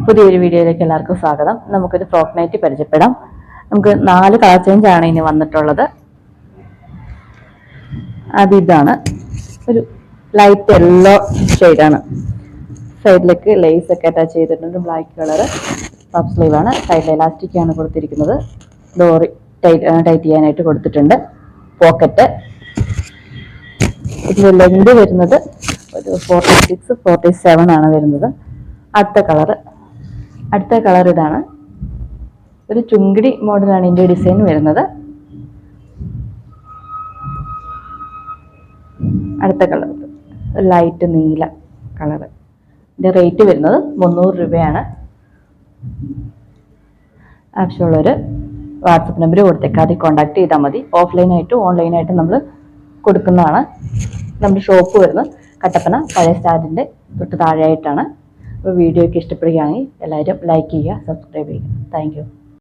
പുതിയൊരു വീഡിയോയിലേക്ക് എല്ലാവർക്കും സ്വാഗതം. നമുക്കൊരു ഫ്രോക്ക് നൈറ്റി പരിചയപ്പെടാം. നമുക്ക് 4 കളർ ചേഞ്ച് ആണ് ഇനി വന്നിട്ടുള്ളത്. ഇതാണ് ഒരു ലൈറ്റ് യെല്ലോ ഷെയ്ഡാണ്. സൈഡിലേക്ക് ലേസ് ഒക്കെ അറ്റാച്ച് ചെയ്തിട്ടുണ്ട്. ബ്ലാക്ക് കളർ പഫ് സ്ലീവ് ആണ്. സൈഡിൽ എലാസ്റ്റിക് ആണ് കൊടുത്തിരിക്കുന്നത്. ഡോറി ടൈറ്റ് ചെയ്യാനായിട്ട് കൊടുത്തിട്ടുണ്ട്. പോക്കറ്റ് ഇതിൽ ലെങ്ത് വരുന്നത് ഒരു 46-47 ആണ് വരുന്നത്. അടുത്ത കളർ ഇതാണ്. ഒരു ചുങ്കിടി മോഡലാണ് ഇതിന്റെ ഡിസൈൻ വരുന്നത്. അടുത്ത കളർ ലൈറ്റ് നീല കളർ. ഇതിന്റെ റേറ്റ് വരുന്നത് 300 രൂപയാണ്. ആവശ്യമുള്ളവർ വാട്സപ്പ് നമ്പർ കൊടുത്തേക്കാം, അതിൽ കോൺടാക്ട് ചെയ്താൽ മതി. ഓഫ്ലൈനായിട്ടും ഓൺലൈനായിട്ടും നമ്മൾ കൊടുക്കുന്നതാണ്. നമ്മുടെ ഷോപ്പ് വരുന്നത് കട്ടപ്പന പഴയ സ്റ്റാൻഡിൻ്റെ തൊട്ട് താഴെയായിട്ടാണ്. അപ്പോൾ വീഡിയോ ഒക്കെ ഇഷ്ടപ്പെടുകയാണെങ്കിൽ എല്ലാവരും ലൈക്ക് ചെയ്യുക, സബ്സ്ക്രൈബ് ചെയ്യുക. Thank you.